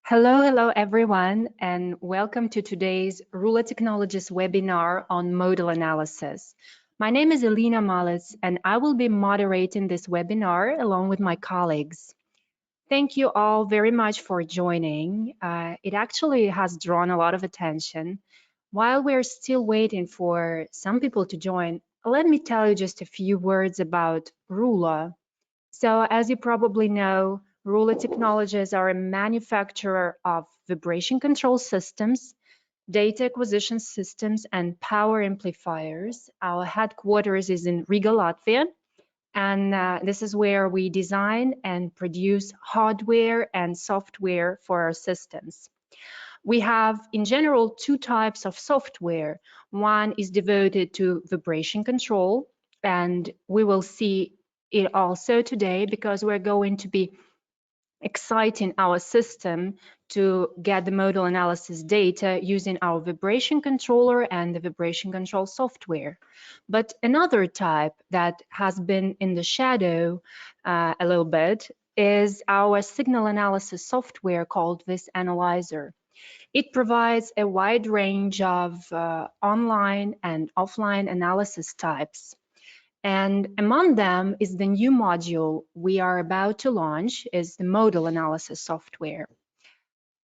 Hello everyone, and welcome to today's RULA Technologies webinar on modal analysis. My name is Elina Malitz, and I will be moderating this webinar along with my colleagues. Thank you all very much for joining. It actually has drawn a lot of attention. While we're still waiting for some people to join, let me tell you just a few words about RULA. So as you probably know, RULA Technologies are a manufacturer of vibration control systems, data acquisition systems, and power amplifiers. Our headquarters is in Riga, Latvia, and this is where we design and produce hardware and software for our systems. We have, in general, two types of software. One is devoted to vibration control, and we will see it also today because we're going to be exciting our system to get the modal analysis data using our vibration controller and the vibration control software. But another type that has been in the shadow a little bit is our signal analysis software called this analyzer. It provides a wide range of online and offline analysis types. And among them is the new module we are about to launch, is the modal analysis software.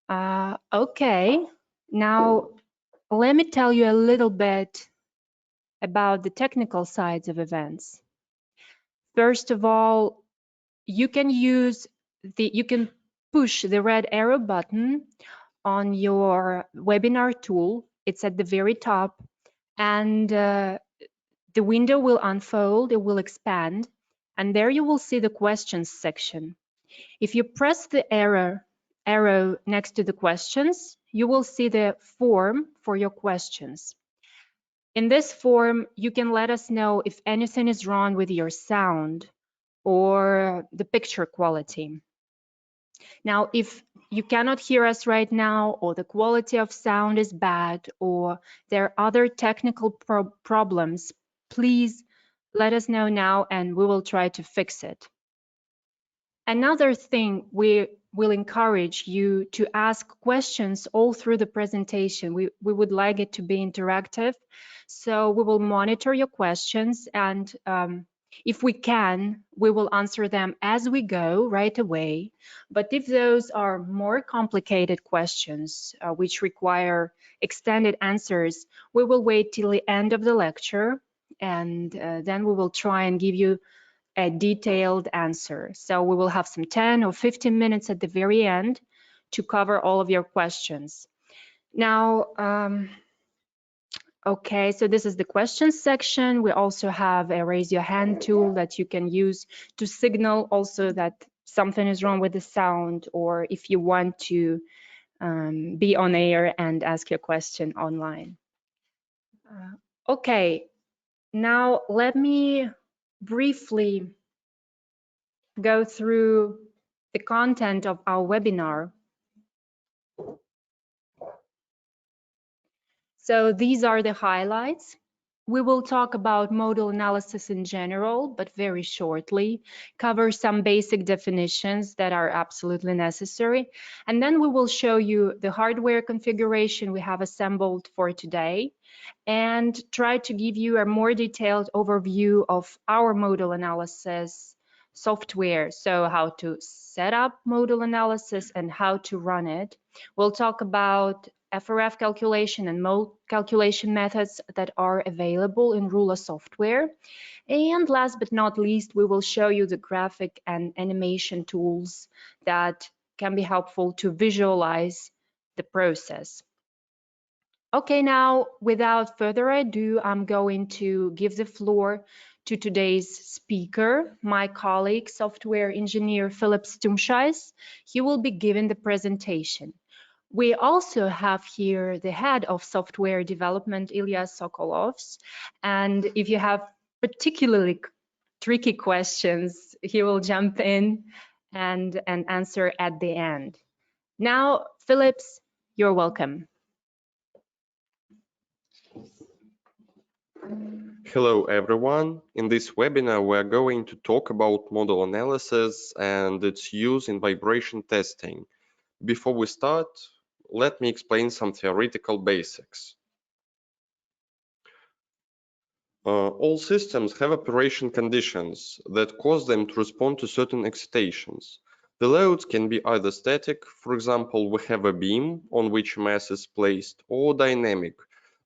Okay, now let me tell you a little bit about the technical sides of events. First of all, you can push the red arrow button on your webinar tool. It's at the very top, and the window will unfold, it will expand, and there you will see the questions section. If you press the arrow next to the questions, you will see the form for your questions. In this form, you can let us know if anything is wrong with your sound or the picture quality. Now, if you cannot hear us right now, or the quality of sound is bad, or there are other technical problems, please let us know now and we will try to fix it. Another thing, we will encourage you to ask questions all through the presentation. We would like it to be interactive, so we will monitor your questions, and if we can, we will answer them as we go right away. But if those are more complicated questions which require extended answers, we will wait till the end of the lecture, and then we will try and give you a detailed answer. So we will have some 10 or 15 minutes at the very end to cover all of your questions. Now, okay, so this is the questions section. We also have a raise your hand tool that you can use to signal also that something is wrong with the sound, or if you want to be on air and ask your question online. Okay, now let me briefly go through the content of our webinar. So these are the highlights. We will talk about modal analysis in general, but very shortly, cover some basic definitions that are absolutely necessary. And then we will show you the hardware configuration we have assembled for today, and try to give you a more detailed overview of our modal analysis software. So how to set up modal analysis and how to run it. We'll talk about FREF calculation and mode calculation methods that are available in RULA software. And last but not least, we will show you the graphic and animation tools that can be helpful to visualize the process. Okay, now without further ado, I'm going to give the floor to today's speaker, my colleague, software engineer Philip Stumscheiss. He will be giving the presentation. We also have here the head of software development, Ilya Sokolovs, and if you have particularly tricky questions, he will jump in and answer at the end. Now, Philips, you're welcome. Hello everyone. In this webinar, we are going to talk about modal analysis and its use in vibration testing. Before we start, let me explain some theoretical basics. All systems have operation conditions that cause them to respond to certain excitations. The loads can be either static, for example, we have a beam on which mass is placed, or dynamic,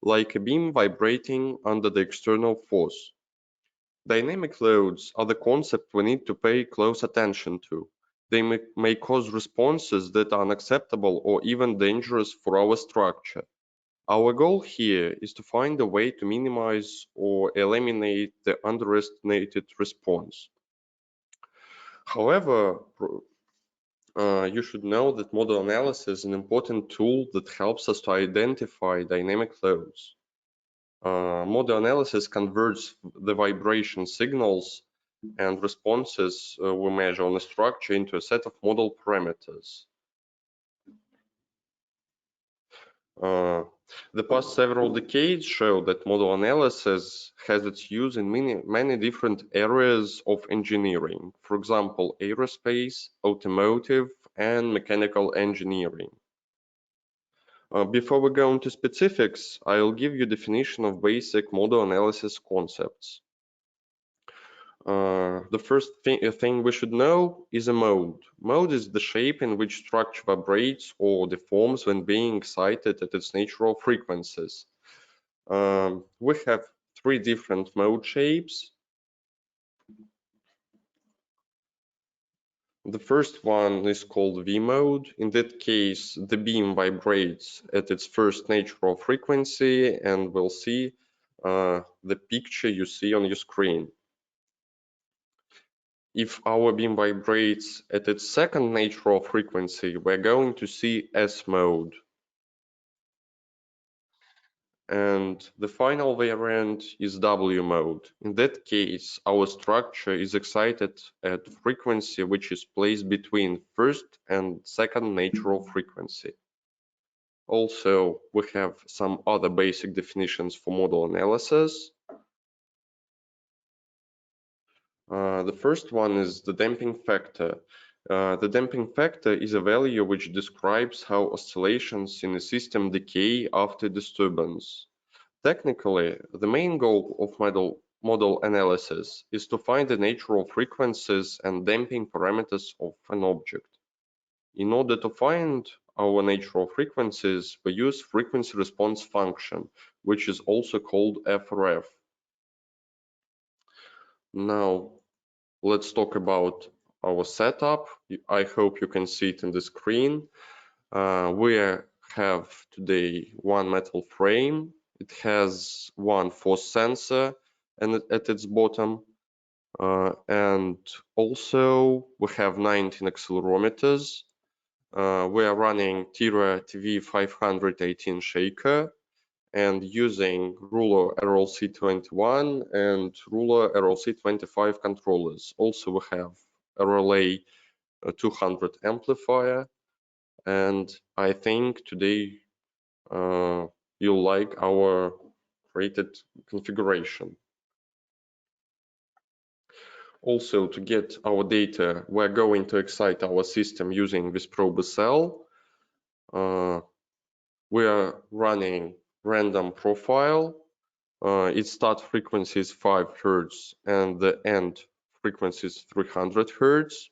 like a beam vibrating under the external force. Dynamic loads are the concept we need to pay close attention to. They may cause responses that are unacceptable or even dangerous for our structure. Our goal here is to find a way to minimize or eliminate the underestimated response. However, you should know that modal analysis is an important tool that helps us to identify dynamic loads. Modal analysis converts the vibration signals and responses we measure on a structure into a set of model parameters. The past several decades show that modal analysis has its use in many different areas of engineering, for example, aerospace, automotive, and mechanical engineering. Before we go into specifics, I'll give you a definition of basic modal analysis concepts. The first thing we should know is a mode. Mode is the shape in which structure vibrates or deforms when being excited at its natural frequencies. We have three different mode shapes. The first one is called V mode. In that case, the beam vibrates at its first natural frequency, and we'll see the picture you see on your screen. If our beam vibrates at its second natural frequency, we're going to see S mode. And the final variant is W mode. In that case, our structure is excited at frequency which is placed between first and second natural frequency. Also, we have some other basic definitions for modal analysis. The first one is the damping factor. The damping factor is a value which describes how oscillations in a system decay after disturbance. Technically, the main goal of modal analysis is to find the natural frequencies and damping parameters of an object. In order to find our natural frequencies, we use frequency response function, which is also called FREF. Now, let's talk about our setup. I hope you can see it in the screen. We have today one metal frame. It has one force sensor and at its bottom. And also we have 19 accelerometers. We are running Tira TV518 shaker and using RULA RLC21 and RULA RLC25 controllers. Also, we have a relay 200 amplifier, and I think today you'll like our created configuration. Also, to get our data, we're going to excite our system using this probe cell. We are running random profile. Its start frequency is 5 Hz and the end frequency is 300 Hz.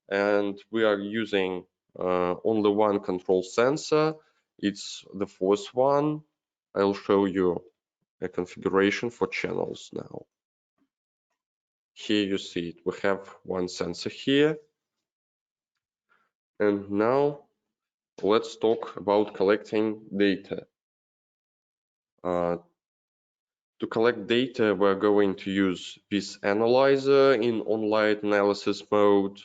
And we are using only one control sensor. It's the force one. I'll show you a configuration for channels now. Here you see it. We have one sensor here. And now let's talk about collecting data. To collect data, we're going to use this analyzer in on-light analysis mode,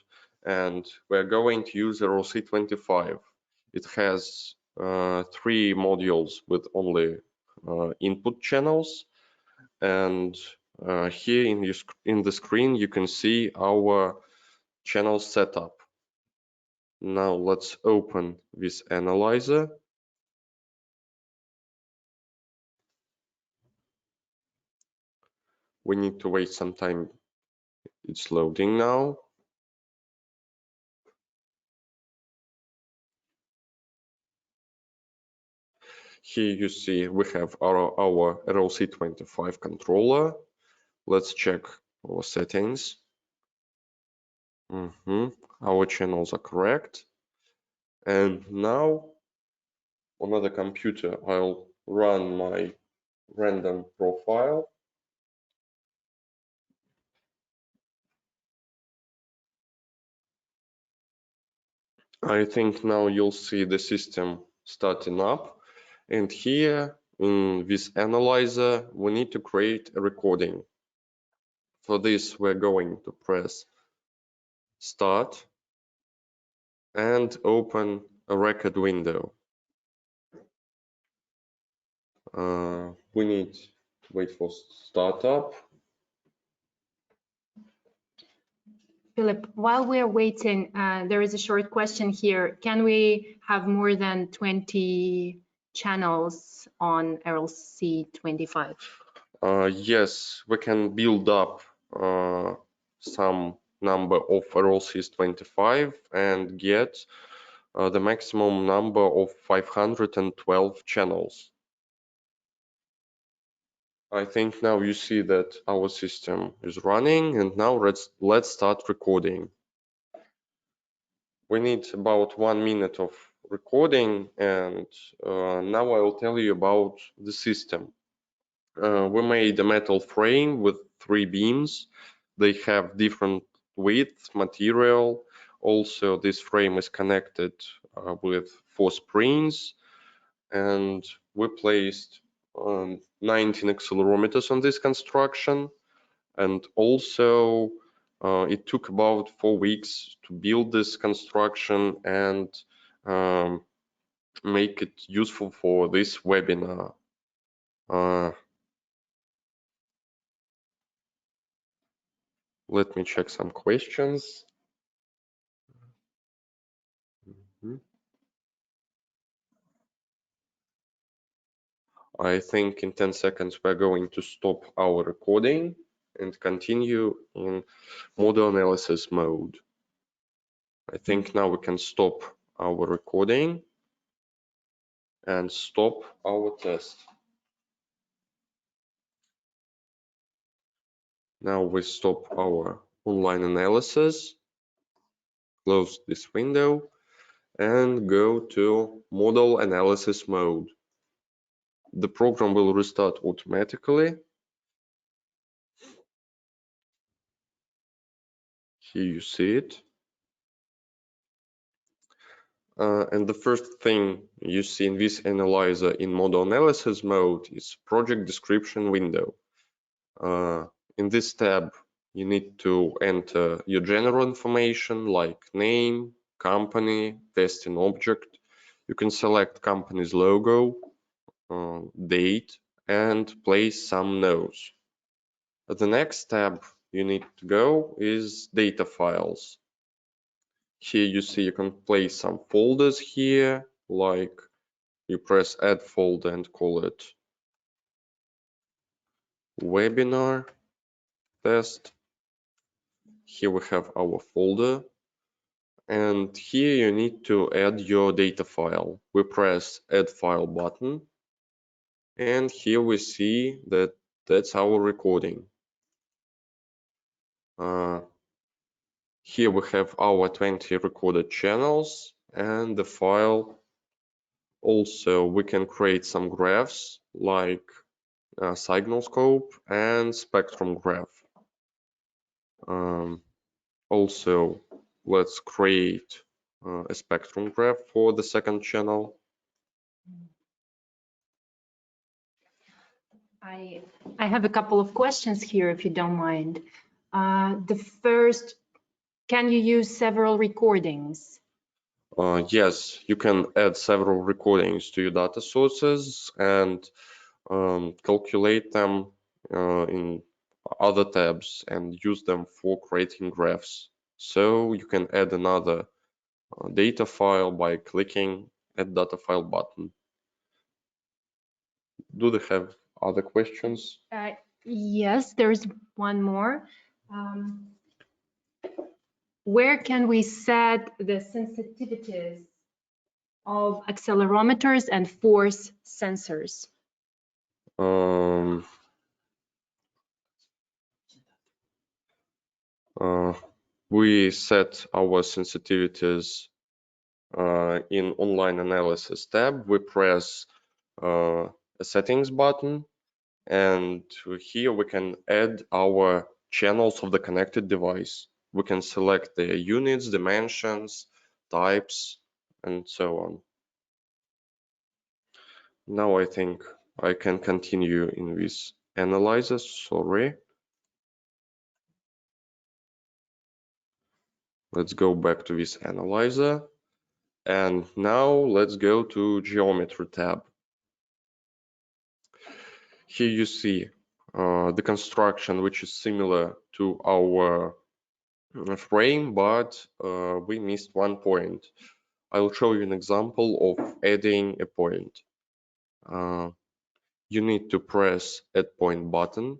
and we're going to use RLC25. It has 3 modules with only input channels, and here in the screen you can see our channel setup. Now let's open this analyzer. We need to wait some time. It's loading now. Here you see we have our RLC25 controller. Let's check our settings. Our channels are correct. And now on the computer, I'll run my random profile. I think now you'll see the system starting up. And here in this analyzer, we need to create a recording. For this, we're going to press Start and open a record window. We need to wait for startup. Philip, while we're waiting, there is a short question here. Can we have more than 20 channels on RLC 25? Yes, we can build up some number of RLCs 25 and get the maximum number of 512 channels. I think now you see that our system is running, and now let's start recording. We need about 1 minute of recording, and now I will tell you about the system. We made a metal frame with 3 beams. They have different width, material. Also, this frame is connected with 4 springs, and we placed 19 accelerometers on this construction. And also, it took about 4 weeks to build this construction and make it useful for this webinar. Let me check some questions. I think in 10 seconds we're going to stop our recording and continue in model analysis mode. I think now we can stop our recording and stop our test. Now we stop our online analysis, close this window, and go to model analysis mode. The program will restart automatically. Here you see it. And the first thing you see in this analyzer in model analysis mode is project description window. In this tab, you need to enter your general information like name, company, testing object. You can select company's logo, date, and place some notes. The next tab you need to go is data files. Here you see you can place some folders here, like you press add folder and call it webinar test. Here we have our folder, and here you need to add your data file. We press add file button, and here we see that that's our recording. Here we have our 20 recorded channels and the file. Also, we can create some graphs like signal scope and spectrum graph. Also, let's create a spectrum graph for the second channel. I have a couple of questions here, if you don't mind. The first, can you use several recordings? Yes, you can add several recordings to your data sources and calculate them in other tabs and use them for creating graphs. So you can add another data file by clicking add data file button. Do they have other questions? Yes, there's one more. Where can we set the sensitivities of accelerometers and force sensors? We set our sensitivities in online analysis tab. We press a settings button, and here we can add our channels of the connected device. We can select the units, dimensions, types, and so on. Now I think I can continue in this analyzer. Sorry. Let's go back to this analyzer. And now let's go to Geometry tab. Here you see the construction, which is similar to our frame, but we missed one point. I'll show you an example of adding a point. You need to press Add Point button.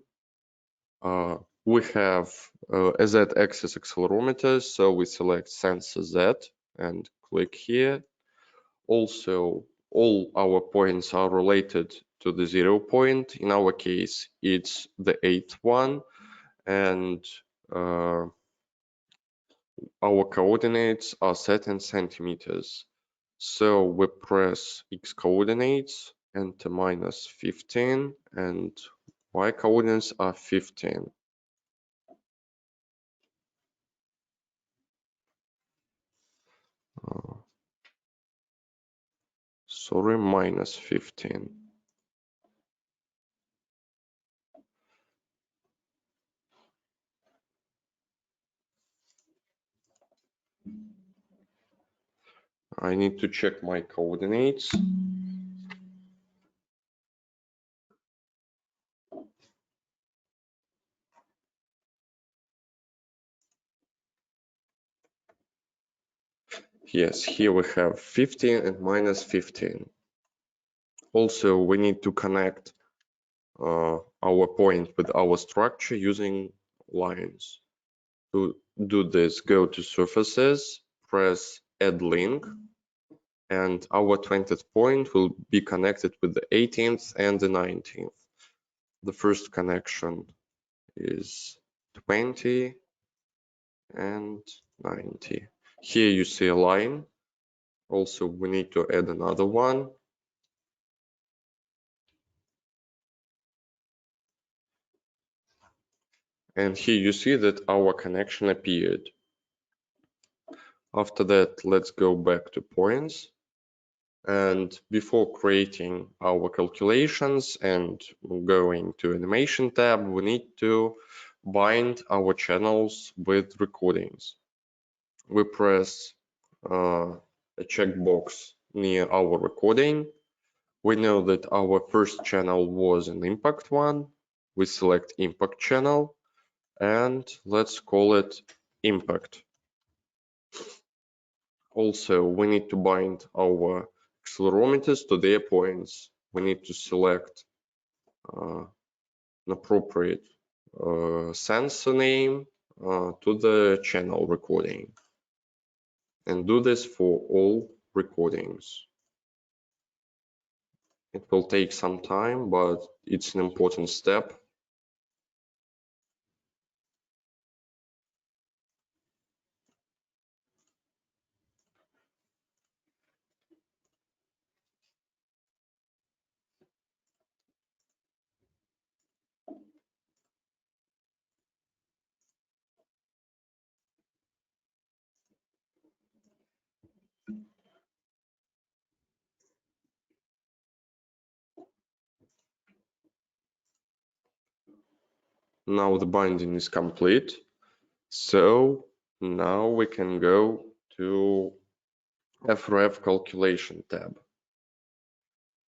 We have a Z-axis accelerometer, so we select sensor Z and click here. Also, all our points are related to the 0 point. In our case, it's the 8th one, and our coordinates are set in centimeters. So we press X coordinates, enter -15, and Y coordinates are 15. Sorry, -15. I need to check my coordinates. Yes, here we have 15 and -15. Also, we need to connect our point with our structure using lines. To do this, go to Surfaces, press Add Link, and our 20th point will be connected with the 18th and the 19th. The first connection is 20 and 90. Here you see a line. Also, we need to add another one. And here you see that our connection appeared. After that, let's go back to points. And before creating our calculations and going to animation tab, we need to bind our channels with recordings. We press a checkbox near our recording. We know that our first channel was an impact one. We select impact channel and let's call it impact. Also, we need to bind our accelerometers to their points. We need to select an appropriate sensor name to the channel recording and do this for all recordings. It will take some time, but it's an important step. Now the binding is complete. So now we can go to FREF Calculation tab.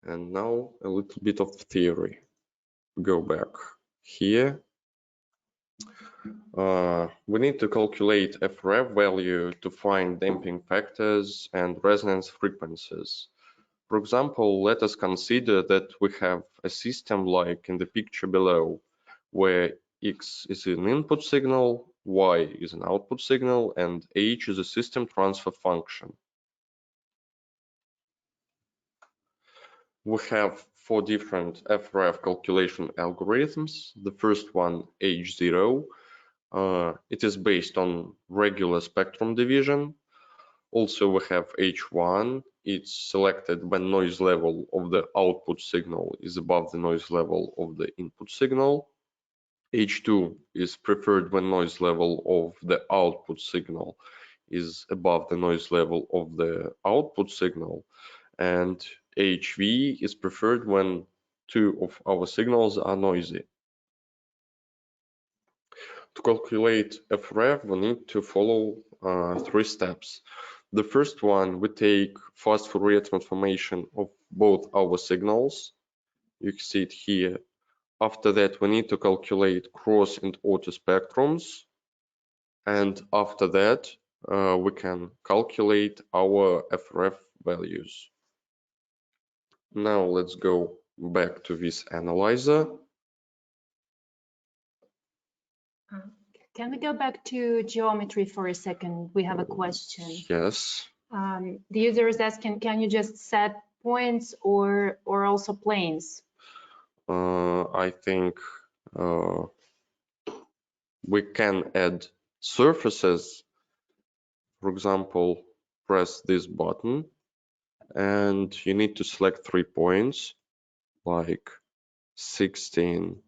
And now a little bit of theory. Go back here. We need to calculate FREF value to find damping factors and resonance frequencies. For example, let us consider that we have a system like in the picture below. where X is an input signal, Y is an output signal, and H is a system transfer function. We have 4 different FREF calculation algorithms. The first one, H0, it is based on regular spectrum division. Also, we have H1, it's selected when noise level of the output signal is above the noise level of the input signal. H2 is preferred when noise level of the output signal is above the noise level of the output signal. And HV is preferred when 2 of our signals are noisy. To calculate FREF, we need to follow 3 steps. The first one, we take fast Fourier transformation of both our signals. You can see it here. After that, we need to calculate cross and auto spectrums. And after that, we can calculate our FREF values. Now let's go back to this analyzer. Can we go back to geometry for a second? We have a question. Yes. The user is asking, can you just set points or also planes? I think we can add surfaces. For example, press this button and you need to select 3 points like 16th,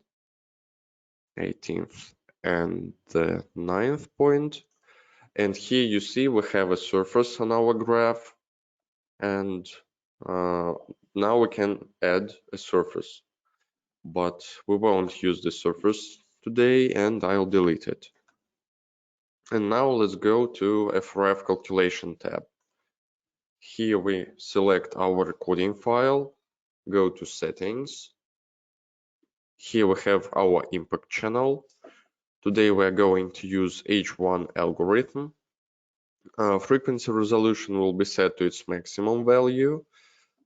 18th, and the 9th point. And here you see we have a surface on our graph, and now we can add a surface. But we won't use the surface today, and I'll delete it. And now let's go to FREF Calculation tab. Here we select our recording file, go to Settings. Here we have our impact channel. Today we're going to use H1 algorithm. Frequency resolution will be set to its maximum value.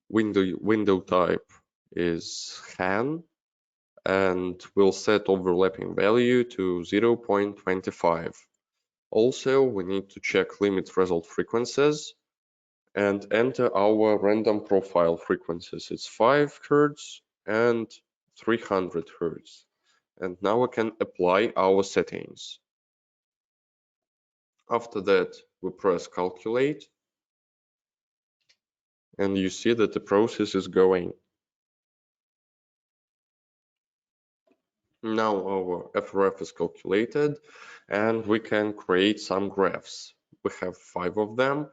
Window type is Han, and we'll set overlapping value to 0.25. Also, we need to check limit result frequencies and enter our random profile frequencies. It's 5 Hz and 300 Hz. And now we can apply our settings. After that, we press calculate, and you see that the process is going. Now our FREF is calculated, and we can create some graphs. We have 5 of them.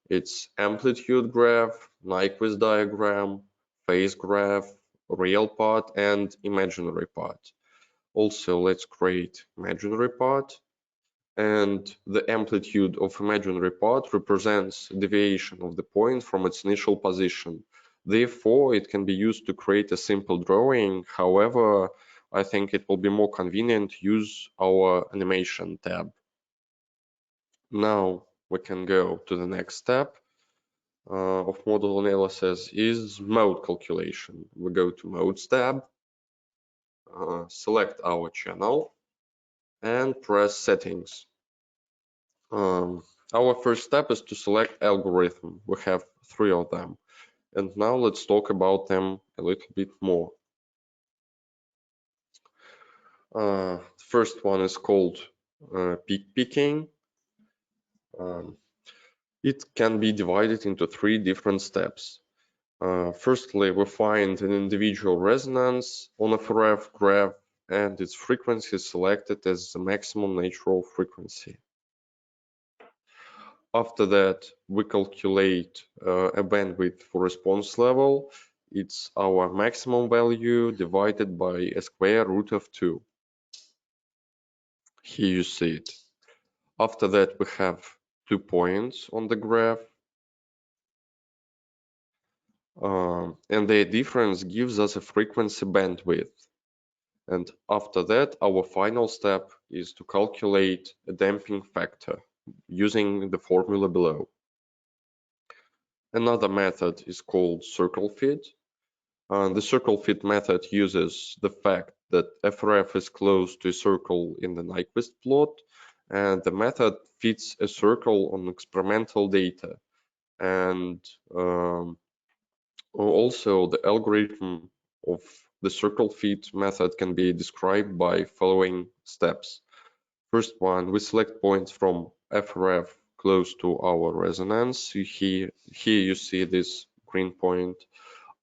It's amplitude graph, Nyquist diagram, phase graph, real part, and imaginary part. Also, let's create imaginary part. And the amplitude of imaginary part represents deviation of the point from its initial position. Therefore, it can be used to create a simple drawing. However, I think it will be more convenient to use our animation tab. Now we can go to the next step of modal analysis is mode calculation. We go to Modes tab, select our channel, and press Settings. Our first step is to select algorithm. We have 3 of them. And now let's talk about them a little bit more. The first one is called peak picking. It can be divided into 3 different steps. Firstly, we find an individual resonance on a FREF graph, and its frequency is selected as the maximum natural frequency. After that, we calculate a bandwidth for response level. It's our maximum value divided by a square root of 2. Here you see it. After that, we have 2 points on the graph. And their difference gives us a frequency bandwidth. And after that, our final step is to calculate a damping factor using the formula below. Another method is called circle fit. The circle fit method uses the fact that FREF is close to a circle in the Nyquist plot, and the method fits a circle on experimental data. And also the algorithm of the circle fit method can be described by following steps. First one, we select points from FREF close to our resonance. Here you see this green point.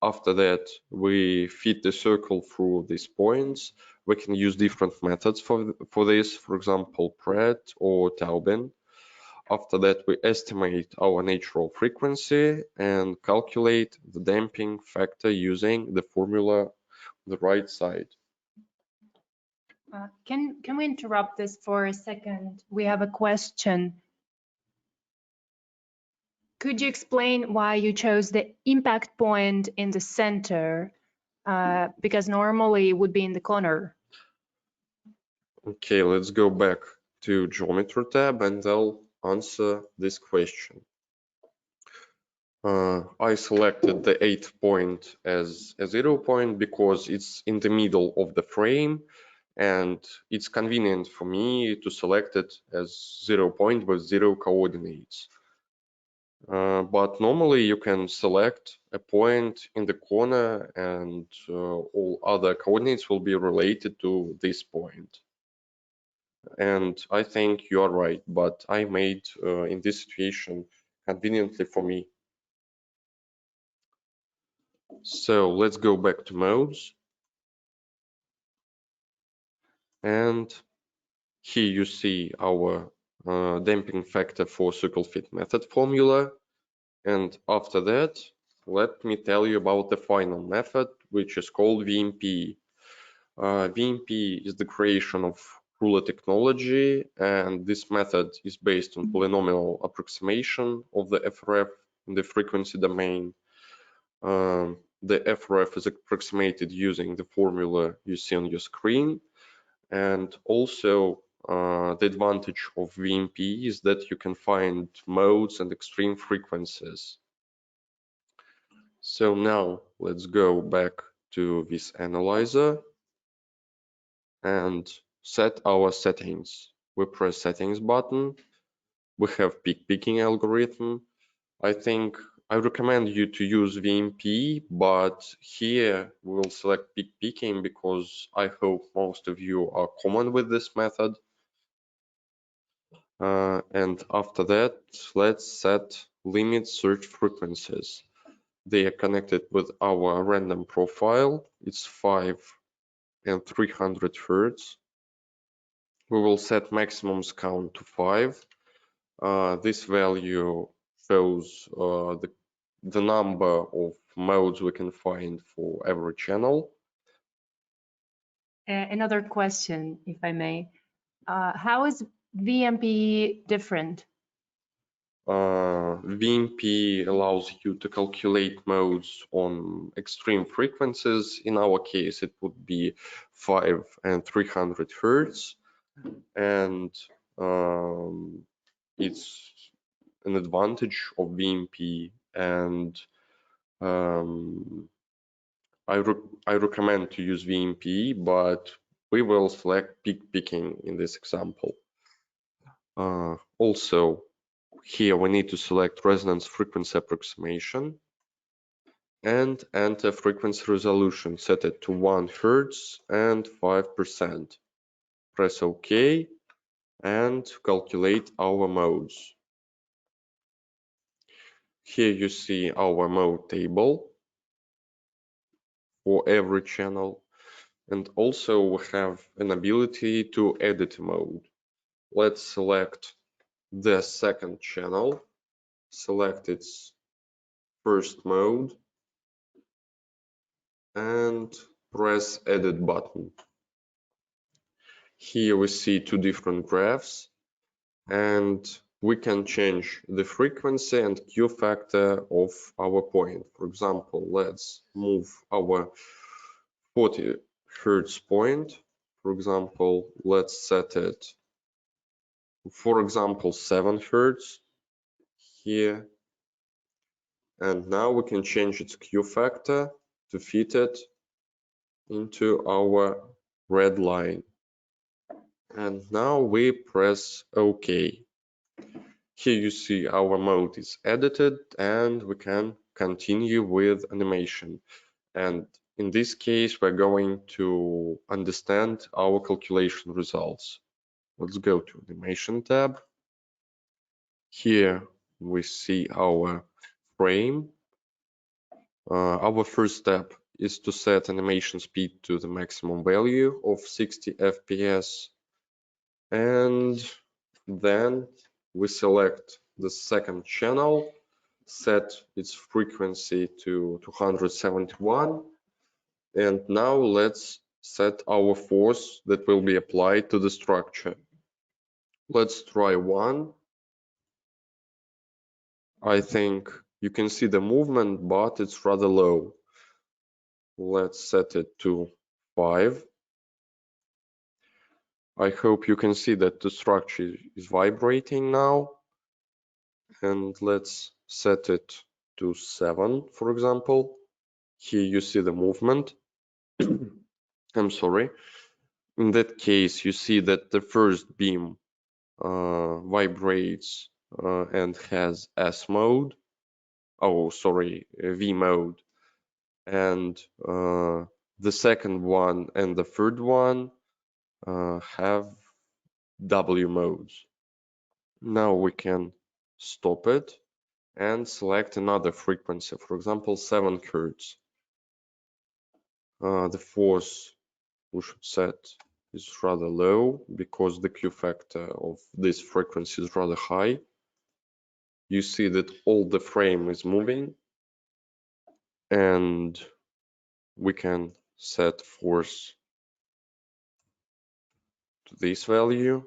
After that, we fit the circle through these points. We can use different methods for this, for example, Pratt or Taubin. After that, we estimate our natural frequency and calculate the damping factor using the formula on the right side. Can we interrupt this for a second? We have a question. Could you explain why you chose the impact point in the center? Because normally it would be in the corner. Okay, let's go back to Geometry tab and I'll answer this question. I selected the 8th point as a 0 point because it's in the middle of the frame and it's convenient for me to select it as 0 point with 0 coordinates. But normally you can select a point in the corner and all other coordinates will be related to this point. And I think you are right, but I made in this situation conveniently for me. So let's go back to modes. And here you see our damping factor for circle fit method formula. And after that, let me tell you about the final method, which is called VMP. VMP is the creation of RULA technology, and this method is based on polynomial approximation of the FREF in the frequency domain. The FREF is approximated using the formula you see on your screen. And also the advantage of VMP is that you can find modes and extreme frequencies. So now let's go back to this analyzer and set our settings. We press settings button. We have peak picking algorithm. I recommend you to use VMP, but here we'll select peak picking because I hope most of you are common with this method. And after that, let's set limit search frequencies. They are connected with our random profile. It's 5 and 300 Hertz. We will set maximum count to 5. This value shows the number of modes we can find for every channel. Another question, if I may. How is VMP different? VMP allows you to calculate modes on extreme frequencies. In our case, it would be 5 and 300 Hertz. And it's an advantage of VMP. And I recommend to use VMP, but we will select peak picking in this example. Also, here we need to select resonance frequency approximation and enter frequency resolution, set it to 1 Hertz and 5%. Press OK and calculate our modes. Here you see our mode table for every channel, and also we have an ability to edit mode. Let's select the second channel, select its first mode, and press edit button. Here we see two different graphs, and we can change the frequency and Q factor of our point. For example, let's move our 40 Hertz point. For example, let's set it, for example, 7 Hertz here. And now we can change its Q factor to fit it into our red line. And now we press OK. Here you see our mode is edited and we can continue with animation. And in this case, we're going to understand our calculation results. Let's go to Animation tab. Here we see our frame. Our first step is to set animation speed to the maximum value of 60 FPS. And then we select the second channel, set its frequency to 271. And now let's set our force that will be applied to the structure. Let's try 1. I think you can see the movement, but it's rather low. Let's set it to 5. I hope you can see that the structure is vibrating now. And let's set it to 7, for example. Here you see the movement. I'm sorry. In that case, you see that the first beam vibrates and has S mode. Oh, sorry, V mode. And the second one and the third one have W modes. Now we can stop it and select another frequency, for example, 7 Hz. The force we should set is rather low because the Q factor of this frequency is rather high. You see that all the frame is moving, and we can set force to this value,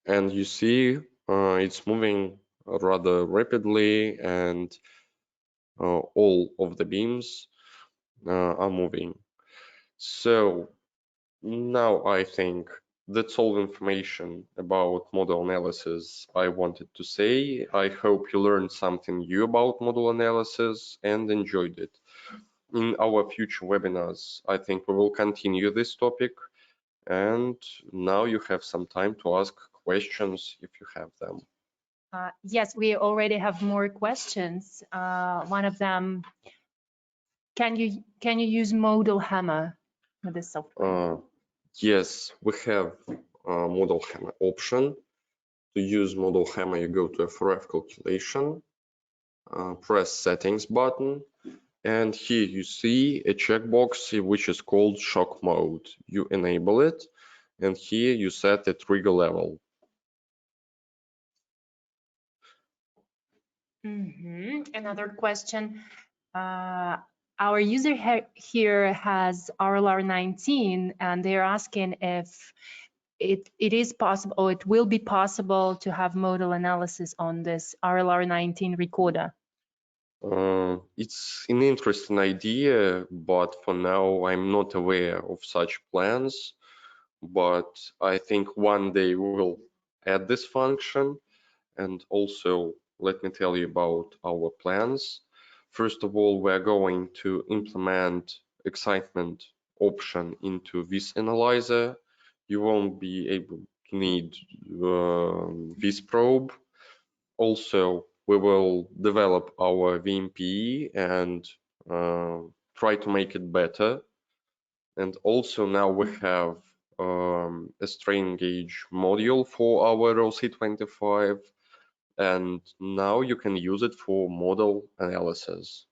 and you see it's moving rather rapidly, and all of the beams are moving. So now I think that's all information about model analysis I wanted to say. I hope you learned something new about model analysis and enjoyed it. In our future webinars, I think we will continue this topic. And now you have some time to ask questions if you have them. Yes, we already have more questions. One of them, can you use modal hammer with this software? Yes, we have a modal hammer option. To use modal hammer, you go to FREF Calculation, press Settings button, and here you see a checkbox which is called Shock Mode. You enable it, and here you set the trigger level. Another question. Our user here has RLR 19, and they're asking if it is possible, or it will be possible, to have modal analysis on this RLR 19 recorder. It's an interesting idea, but for now I'm not aware of such plans. But I think one day we will add this function. And also, let me tell you about our plans. First of all, we're going to implement excitement option into this analyzer. You won't be able to need this probe. Also, we will develop our VMPE and try to make it better. And also now we have a strain gauge module for our ROC25, and now you can use it for model analysis.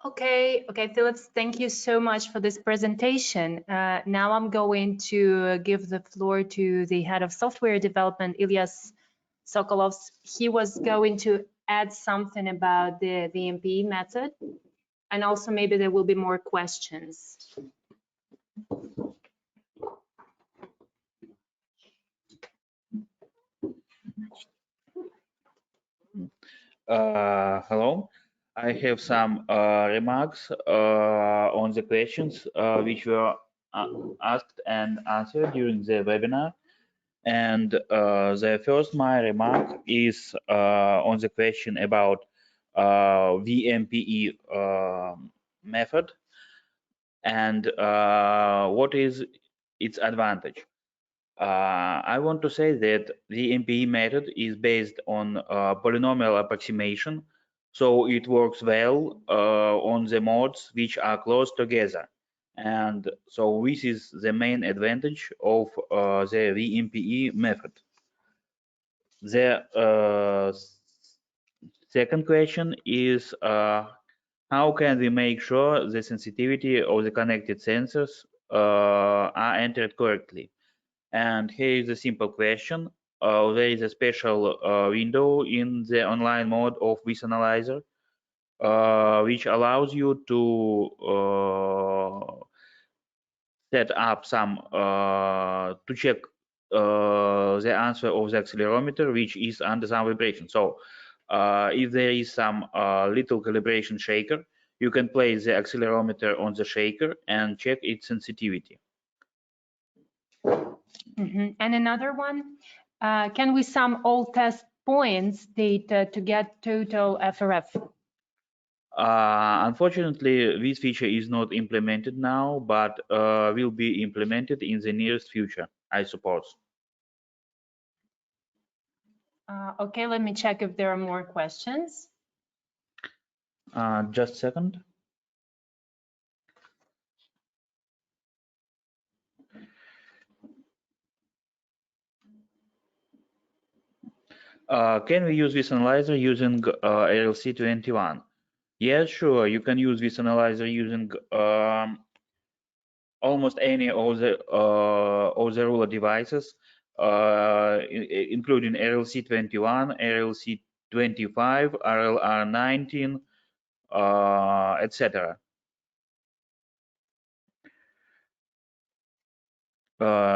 Okay, Philips, thank you so much for this presentation. Now I'm going to give the floor to the head of software development, Ilyas Sokolov. He was going to add something about the VMP method, and also maybe there will be more questions. Hello. I have some remarks on the questions which were asked and answered during the webinar. And the first my remark is on the question about VMPE method. and what is its advantage. I want to say that the MPE method is based on polynomial approximation, so it works well on the modes which are close together. And so this is the main advantage of the VMPE method. The second question is how can we make sure the sensitivity of the connected sensors are entered correctly? And here is a simple question. There is a special window in the online mode of this analyzer, which allows you to set up some to check the answer of the accelerometer, which is under some vibration. So if there is some little calibration shaker, you can place the accelerometer on the shaker and check its sensitivity. And another one, can we sum all test points data to get total FRF? Unfortunately, this feature is not implemented now, but will be implemented in the nearest future, I suppose. Okay, let me check if there are more questions. Just a second. Can we use this analyzer using RLC21? Yes, sure. You can use this analyzer using almost any of the RULA devices, including RLC21, RLC25, RLR19, etc.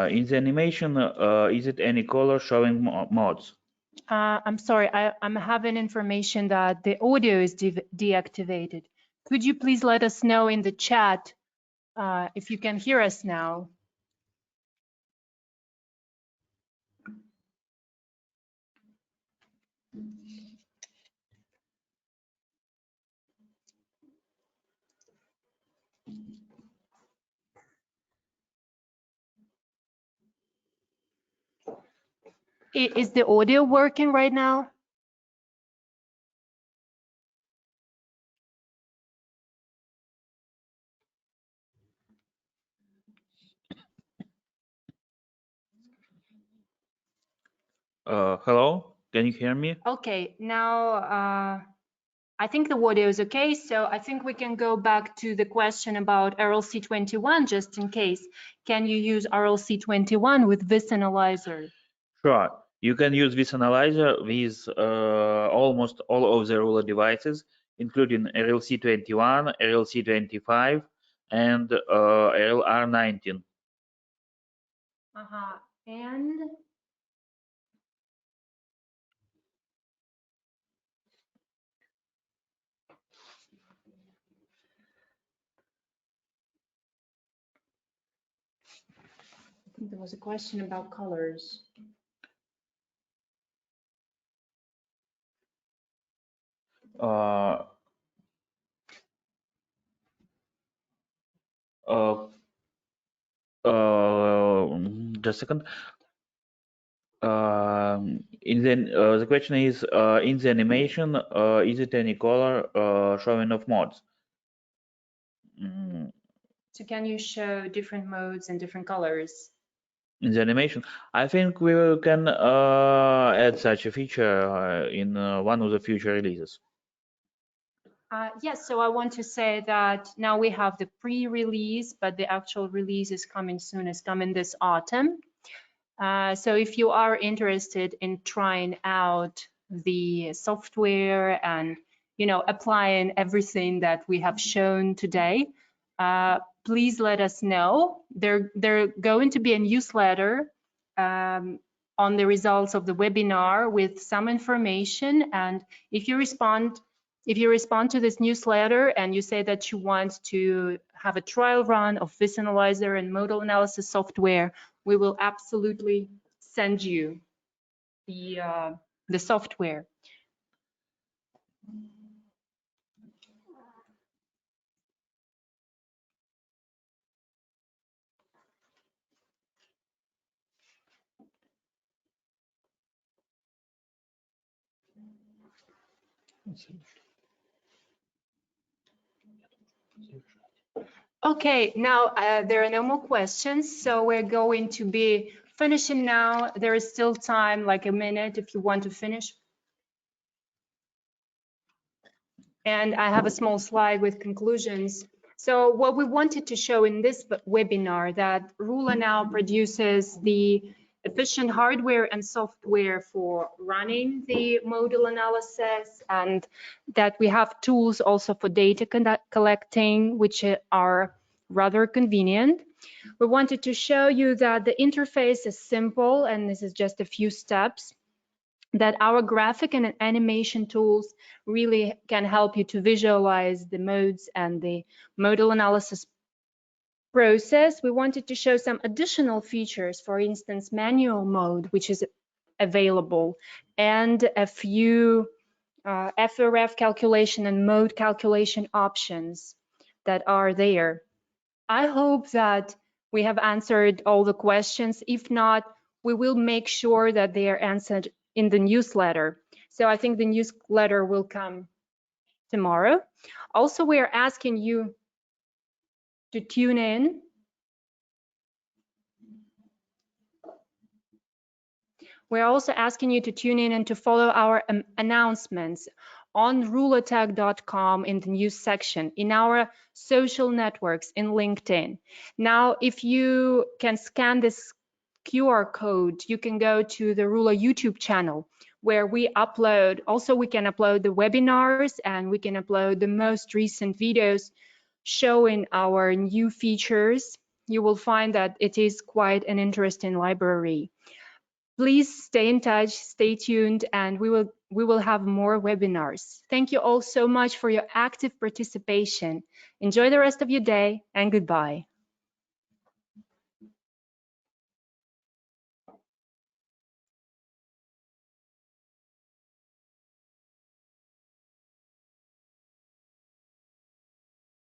In the animation, is it any color showing modes? I'm sorry, I'm having information that the audio is deactivated. Could you please let us know in the chat if you can hear us now? Is the audio working right now? Hello, can you hear me? Okay, now I think the audio is okay, so I think we can go back to the question about RLC21 just in case. Can you use RLC21 with this analyzer? Sure. You can use this analyzer with almost all of the RULA devices, including RLC21, RLC25, and RLR19. And I think there was a question about colors. Just a second. The question is, in the animation, is it any color showing of modes? So can you show different modes and different colors? In the animation, I think we can add such a feature in one of the future releases. Yes, so I want to say that now we have the pre-release, but the actual release is coming soon, it's coming this autumn. So if you are interested in trying out the software and, you know, applying everything that we have shown today, please let us know. There going to be a newsletter on the results of the webinar with some information, and if you respond to this newsletter and you say that you want to have a trial run of this analyzer and modal analysis software, we will absolutely send you the software. Okay, now there are no more questions, so we're going to be finishing now. There is still time, like a minute, if you want to finish. And I have a small slide with conclusions. So what we wanted to show in this webinar that RULA now produces the efficient hardware and software for running the modal analysis, and that we have tools also for data collecting, which are rather convenient. We wanted to show you that the interface is simple, and this is just a few steps, that our graphic and animation tools really can help you to visualize the modes and the modal analysis process. We wanted to show some additional features, for instance, manual mode, which is available, and a few FREF calculation and mode calculation options that are there. I hope that we have answered all the questions. If not, we will make sure that they are answered in the newsletter. So I think the newsletter will come tomorrow. Also, we are asking you to tune in. We're also asking you to tune in and to follow our announcements on rulatech.com in the news section, in our social networks, in LinkedIn. Now, if you can scan this QR code, you can go to the RULA YouTube channel where we upload, also we can upload the webinars and we can upload the most recent videos showing our new features. You will find that it is quite an interesting library. Please stay in touch, stay tuned, and we will have more webinars. Thank you all so much for your active participation. Enjoy the rest of your day, and goodbye.